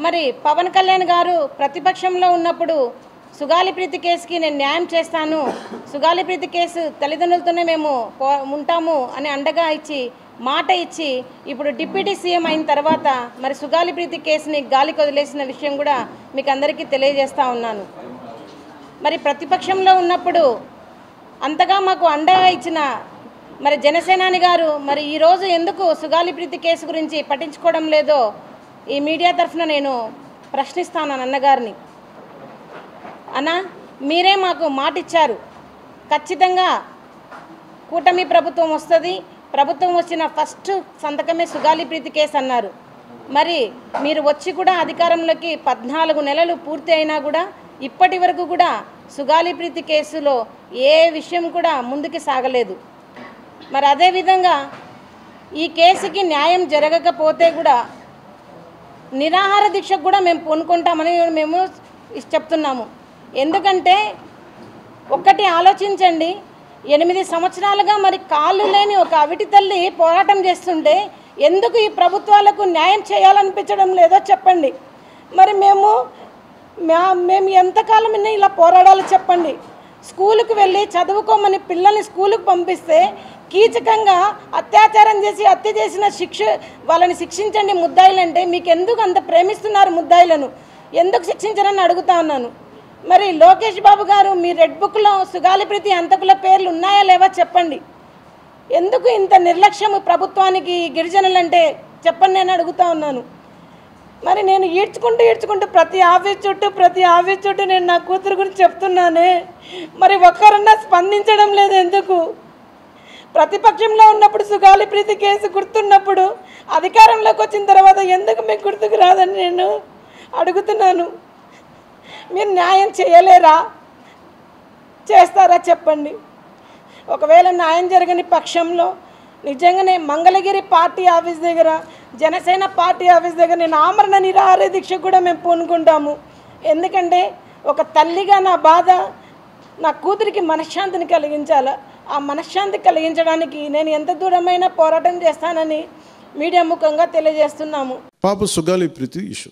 మరి పవన్ కళ్యాణ్ గారు ప్రతిపక్షంలో ఉన్నప్పుడు సుగాలి ప్రీతి కేసుకి నేను న్యాయం చేస్తాను, సుగాలి ప్రీతి కేసు తల్లిదండ్రులతోనే మేము ఉంటాము అని అండగా ఇచ్చి మాట ఇచ్చి ఇప్పుడు డిప్యూటీ సీఎం అయిన తర్వాత మరి సుగాలి ప్రీతి కేసుని గాలికి వదిలేసిన విషయం కూడా మీకు అందరికీ తెలియజేస్తూ ఉన్నాను. మరి ప్రతిపక్షంలో ఉన్నప్పుడు అంతగా మాకు అండగా ఇచ్చిన మరి జనసేనాని గారు మరి ఈరోజు ఎందుకు సుగాలి ప్రీతి కేసు గురించి పట్టించుకోవడం లేదో ఈ మీడియా తరఫున నేను ప్రశ్నిస్తాను అన్నగారిని. అన్న, మీరే మాకు మాట ఇచ్చారు, ఖచ్చితంగా కూటమి ప్రభుత్వం వస్తుంది, ప్రభుత్వం వచ్చిన ఫస్ట్ సంతకమే సుగాలి ప్రీతి కేసు అన్నారు. మరి మీరు వచ్చి కూడా అధికారంలోకి 14 నెలలు పూర్తి అయినా కూడా ఇప్పటి వరకు కూడా సుగాలి ప్రీతి కేసులో ఏ విషయం కూడా ముందుకు సాగలేదు. మరి అదేవిధంగా ఈ కేసుకి న్యాయం జరగకపోతే కూడా నిరాహార దీక్షకు కూడా మేము పూనుకుంటామని మేము చెప్తున్నాము. ఎందుకంటే ఒక్కటి ఆలోచించండి, 8 సంవత్సరాలుగా మరి కాళ్ళు లేని ఒక అవిటి తల్లి పోరాటం చేస్తుంటే ఎందుకు ఈ ప్రభుత్వాలకు న్యాయం చేయాలనిపించడం లేదో చెప్పండి. మరి మేము ఎంతకాలం ఇలా పోరాడాలో చెప్పండి. స్కూలుకు వెళ్ళి చదువుకోమని పిల్లల్ని స్కూలుకు పంపిస్తే కీచకంగా అత్యాచారం చేసి హత్య చేసిన వాళ్ళని శిక్షించండి ముద్దాయిలంటే మీకు ఎందుకు అంత ప్రేమిస్తున్నారు ముద్దాయిలను, ఎందుకు శిక్షించరని అడుగుతా ఉన్నాను. మరి లోకేష్ బాబు గారు మీ రెడ్ బుక్లో సుగాలి ప్రీతి హంతకుల పేర్లు ఉన్నాయా లేవా చెప్పండి. ఎందుకు ఇంత నిర్లక్ష్యం ప్రభుత్వానికి గిరిజనులంటే చెప్పండి అని అడుగుతా ఉన్నాను. మరి నేను ఈడ్చుకుంటూ ప్రతి ఆఫీస్ చుట్టూ నేను నా కూతురు గురించి చెప్తున్నానే, మరి ఒక్కరన్నా స్పందించడం లేదు ఎందుకు? ప్రతిపక్షంలో ఉన్నప్పుడు సుగాలి ప్రీతి కేసు గుర్తున్నప్పుడు అధికారంలోకి వచ్చిన తర్వాత ఎందుకు మీకు గుర్తుకు రాదని నేను అడుగుతున్నాను. మీరు న్యాయం చేయలేరా, చేస్తారా చెప్పండి. ఒకవేళ న్యాయం జరగని పక్షంలో నిజంగానే మంగళగిరి పార్టీ ఆఫీస్ దగ్గర, జనసేన పార్టీ ఆఫీస్ దగ్గర నేను ఆమరణ నిరాహార దీక్ష కూడా మేము పూనుకుంటాము. ఎందుకంటే ఒక తల్లిగా నా బాధ నా కూతురికి మనశ్శాంతిని కలిగించాలి. ఆ మనశ్శాంతి కలిగించడానికి నేను ఎంత దూరమైనా పోరాటం చేస్తానని మీడియా ముఖంగా తెలియజేస్తున్నాము. పాప సుగాలి ప్రీతి ఇష్యూ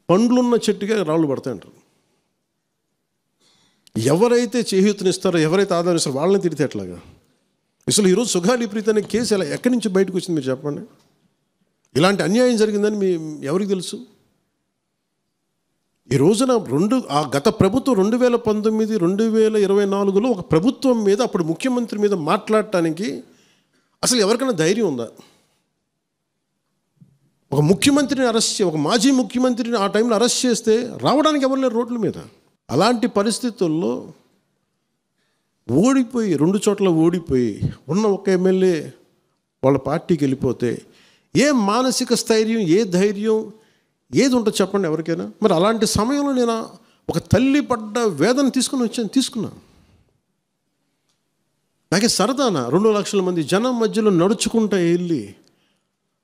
పండ్లున్న చెట్టుగా రాళ్ళు పడతాయంటారు. ఎవరైతే చేయూతనిస్తారో, ఎవరైతే ఆదరిస్తారో వాళ్ళని తిడితే ఎట్లాగా? అసలు ఈరోజు సుగాలి ప్రీతి అనే కేసు ఎలా ఎక్కడి నుంచి బయటకు వచ్చింది మీరు చెప్పండి. ఇలాంటి అన్యాయం జరిగిందని ఎవరికి తెలుసు? ఈ రోజున గత ప్రభుత్వం 2019, 2024లో ఒక ప్రభుత్వం మీద, అప్పుడు ముఖ్యమంత్రి మీద మాట్లాడటానికి అసలు ఎవరికైనా ధైర్యం ఉందా? ఒక ముఖ్యమంత్రిని ఒక మాజీ ముఖ్యమంత్రిని ఆ టైంలో అరెస్ట్ చేస్తే రావడానికి ఎవరు లేరు రోడ్ల మీద. అలాంటి పరిస్థితుల్లో ఓడిపోయి 2 చోట్ల ఓడిపోయి ఉన్న ఒక ఎమ్మెల్యే వాళ్ళ పార్టీకి వెళ్ళిపోతే ఏ మానసిక స్థైర్యం, ఏ ధైర్యం, ఏది ఉంటుంది చెప్పండి ఎవరికైనా? మరి అలాంటి సమయంలో నేను ఒక తల్లి పడ్డ వేదన తీసుకున్నాను. నాకే సరదానా 2 లక్షల మంది జనం మధ్యలో నడుచుకుంటూ వెళ్ళి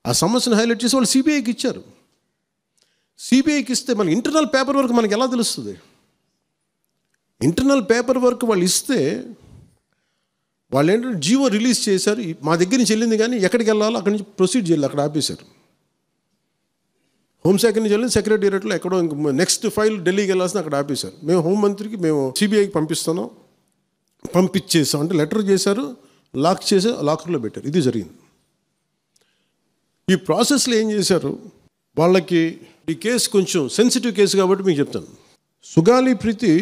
ఆ సమస్యను హైలైట్ చేసి వాళ్ళు సిబిఐకి ఇచ్చారు. సిబిఐకి ఇస్తే మన ఇంటర్నల్ పేపర్ వర్క్ మనకి ఎలా తెలుస్తుంది? ఇంటర్నల్ పేపర్ వర్క్ వాళ్ళు ఇస్తే వాళ్ళు ఏంటంటే జీవో రిలీజ్ చేశారు, మా దగ్గర నుంచి వెళ్ళింది కానీ ఎక్కడికి వెళ్ళాలో అక్కడి నుంచి ప్రొసీడ్ చేయాలి, అక్కడ ఆపేశారు. హోంశాఖ నుంచి వెళ్ళింది సెక్రటేరియట్లో ఎక్కడో నెక్స్ట్ ఫైల్ ఢిల్లీకి వెళ్ళాల్సిన అక్కడ ఆపేశారు. మేము హోంమంత్రికి మేము సిబిఐకి పంపించేసాం అంటే లెటర్ చేశారు, లాక్ చేసి లాకర్లో పెట్టారు. ఇది జరిగింది. ఈ ప్రాసెస్లో ఏం చేశారు, వాళ్ళకి ఈ కేసు కొంచెం సెన్సిటివ్ కేసు కాబట్టి మీకు చెప్తాను. సుగాలి ప్రీతి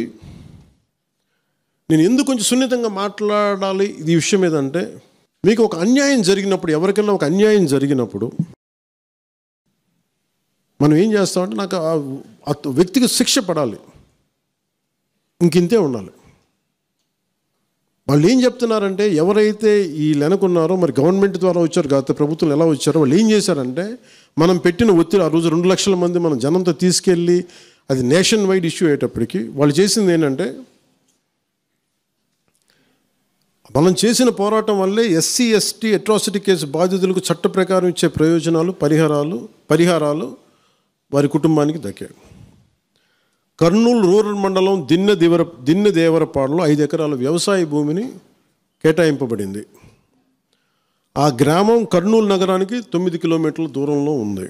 నేను ఎందుకు కొంచెం సున్నితంగా మాట్లాడాలి ఈ విషయం ఏదంటే, మీకు ఒక అన్యాయం జరిగినప్పుడు, ఎవరికైనా ఒక అన్యాయం జరిగినప్పుడు మనం ఏం చేస్తామంటే నాకు ఆ వ్యక్తికి శిక్ష పడాలి, ఇంకింతే ఉండాలి. వాళ్ళు ఏం చెప్తున్నారంటే ఎవరైతే వీళ్ళు వెనుకున్నారో, మరి గవర్నమెంట్ ద్వారా వచ్చారు కాదు ప్రభుత్వం ఎలా వచ్చారో, వాళ్ళు ఏం చేశారంటే మనం పెట్టిన ఒత్తిడి ఆ రోజు 2 లక్షల మంది మనం జనంతో తీసుకెళ్ళి అది నేషన్ వైడ్ ఇష్యూ అయ్యేటప్పటికి వాళ్ళు చేసింది ఏంటంటే, మనం చేసిన పోరాటం వల్లే ఎస్సీ ఎస్టీ అట్రాసిటీ కేసు బాధితులకు చట్ట ప్రకారం ఇచ్చే ప్రయోజనాలు పరిహారాలు వారి కుటుంబానికి దక్కాయి. కర్నూలు రూరల్ మండలం దిన్నెదేవరపాడులో 5 ఎకరాల వ్యవసాయ భూమిని కేటాయింపబడింది. ఆ గ్రామం కర్నూలు నగరానికి 9 కిలోమీటర్ల దూరంలో ఉంది.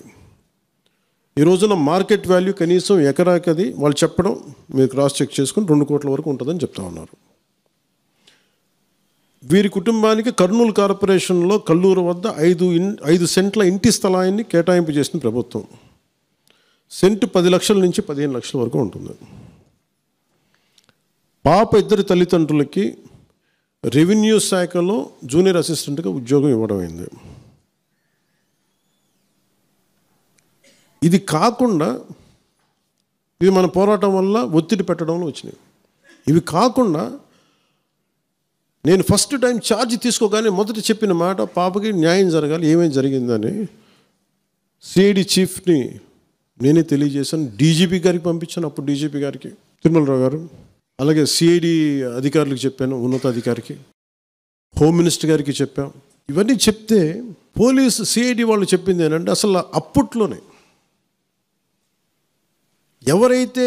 ఈ రోజున మార్కెట్ వాల్యూ కనీసం ఎకరాకి అది వాళ్ళు చెప్పడం మీరు క్రాస్ చెక్ చేసుకుని 2 కోట్ల వరకు ఉంటుందని చెప్తా ఉన్నారు. వీరి కుటుంబానికి కర్నూలు కార్పొరేషన్లో కల్లూరు వద్ద 5 సెంట్ల ఇంటి స్థలాన్ని కేటాయింపు చేసిన ప్రభుత్వం. సెంటు 10 లక్షల నుంచి 15 లక్షల వరకు ఉంటుంది. పాప ఇద్దరి తల్లిదండ్రులకి రెవెన్యూ శాఖలో జూనియర్ అసిస్టెంట్గా ఉద్యోగం ఇవ్వడం అయింది. ఇది కాకుండా ఇది మన పోరాటం వల్ల ఒత్తిడి పెట్టడంలో వచ్చినాయి. ఇవి కాకుండా నేను ఫస్ట్ టైం ఛార్జ్ తీసుకోగానే మొదట చెప్పిన మాట పాపకి న్యాయం జరగాలి, ఏమేమి జరిగిందని సిఐడి చీఫ్ని నేనే తెలియజేశాను. డీజీపీ గారికి పంపించాను, అప్పుడు డీజీపీ గారికి తిరుమలరావు గారు, అలాగే సిఐడి అధికారులకు చెప్పాను, ఉన్నతాధికారికి, హోమ్ మినిస్టర్ గారికి చెప్పాం. ఇవన్నీ చెప్తే పోలీసు సిఐడి వాళ్ళు చెప్పింది ఏంటంటే అసలు అప్పట్లోనే ఎవరైతే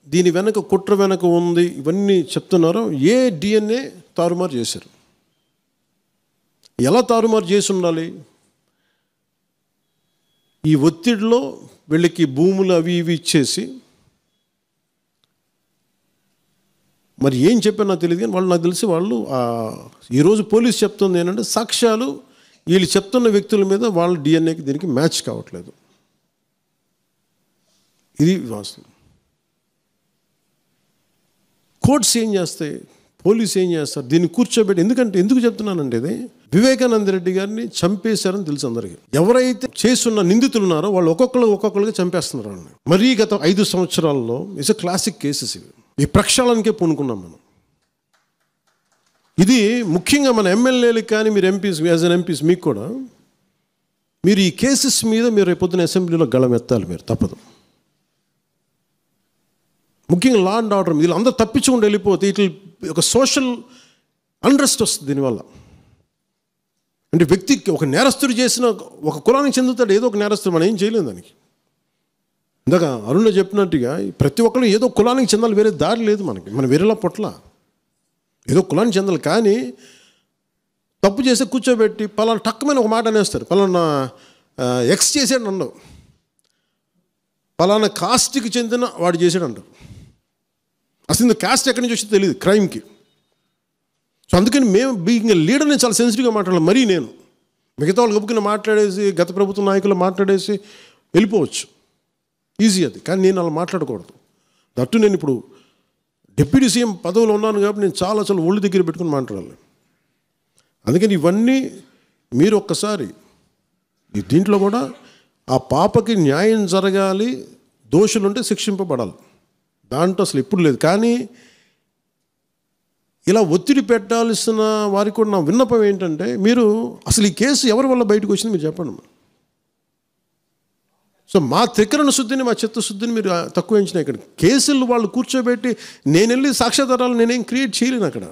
దీని వెనక కుట్ర వెనక ఉంది ఇవన్నీ చెప్తున్నారో ఏ డిఎన్ఏ తారుమారు చేశారు. ఎలా తారుమారు చేసి ఉండాలి? ఈ ఒత్తిడిలో వీళ్ళకి భూములు అవి ఇవి ఇచ్చేసి మరి ఏం చెప్పారు నాకు తెలియదు, కానీ వాళ్ళు నాకు తెలిసి వాళ్ళు ఈరోజు పోలీసు చెప్తుంది ఏంటంటే సాక్ష్యాలు వీళ్ళు చెప్తున్న వ్యక్తుల మీద వాళ్ళ డిఎన్ఏకి దీనికి మ్యాచ్ కావట్లేదు. ఇది వాస్తవం. కోర్ట్స్ ఏం చేస్తాయి, పోలీసు ఏం చేస్తారు, దీన్ని కూర్చోబెట్టి ఎందుకు చెప్తున్నానంటే ఇది వివేకానంద రెడ్డి గారిని చంపేశారని తెలుసు అందరికీ. ఎవరైతే చేస్తున్న నిందితులు ఉన్నారో వాళ్ళు ఒక్కొక్కరుగా చంపేస్తున్నారు వాళ్ళని. మరీ గత 5 సంవత్సరాల్లో ఇట్స్ ఎ క్లాసిక్ కేసెస్ ఇవి. ఈ ప్రక్షాళనకే పూనుకున్నాం మనం. ఇది ముఖ్యంగా మన ఎమ్మెల్యేలకు కానీ మీరు ఎంపీస్ యాజ్ అన్ ఎంపీస్ మీకు కూడా మీరు ఈ కేసెస్ మీద మీరు రేపొద్దున అసెంబ్లీలో గళం ఎత్తాలి, మీరు తప్పదు. ముఖ్యంగా లా అండ్ ఆర్డర్ వీళ్ళు అందరూ తప్పించుకుంటూ వెళ్ళిపోతే ఇట్లా ఒక సోషల్ అన్రెస్ట్ వస్తుంది దీనివల్ల. అంటే వ్యక్తికి ఒక నేరస్తుడు చేసిన ఒక కులానికి చెందుతాడు, ఏదో ఒక నేరస్తుడు, మనం ఏం చేయలేము దానికి. ఇందాక అరుణ చెప్పినట్టుగా ప్రతి ఒక్కరు ఏదో కులానికి చెందాలి, వేరే దారి లేదు మనకి. మనం వేరేలా పొట్ల ఏదో కులానికి చెందాలి. కానీ తప్పు చేస్తే కూర్చోబెట్టి పలానా టక్కుమైన ఒక మాట అనేస్తారు, పలానా ఎక్స్ చేసాడు అంటావు, పలానా కాస్ట్కి చెందిన వాడు చేసాడు అంటారు. అసలు ఇంత కాస్ట్ ఎక్కడి నుంచి వచ్చి తెలియదు క్రైమ్కి. సో అందుకని మేము బీయింగ్ లీడర్ని చాలా సెన్సిటివ్గా మాట్లాడాలి. మరీ నేను మిగతా వాళ్ళు గబుకుని మాట్లాడేసి గత ప్రభుత్వ నాయకులు మాట్లాడేసి వెళ్ళిపోవచ్చు, ఈజీ అది. కానీ నేను అలా మాట్లాడకూడదు. దట్టు నేను ఇప్పుడు డిప్యూటీ సీఎం పదవిలో ఉన్నాను కాబట్టి నేను చాలా ఒళ్ళు దగ్గర పెట్టుకుని మాట్లాడాలి. అందుకని ఇవన్నీ మీరు ఒక్కసారి దీంట్లో కూడా ఆ పాపకి న్యాయం జరగాలి, దోషులుంటే శిక్షింపబడాలి, దాంట్లో అసలు ఎప్పుడు లేదు. కానీ ఇలా ఒత్తిడి పెట్టాల్సిన వారికి కూడా నా విన్నపం ఏంటంటే మీరు అసలు ఈ కేసు ఎవరి వల్ల బయటకు వచ్చింది మీరు చెప్పండి. సో మా త్రికరణ శుద్ధిని, మా చిత్తశుద్ధిని మీరు తక్కువ ఎంచిన ఇక్కడ కేసులు వాళ్ళు కూర్చోబెట్టి నేను వెళ్ళి సాక్ష్యాధారాలు నేనేం క్రియేట్ చేయలేను అక్కడ.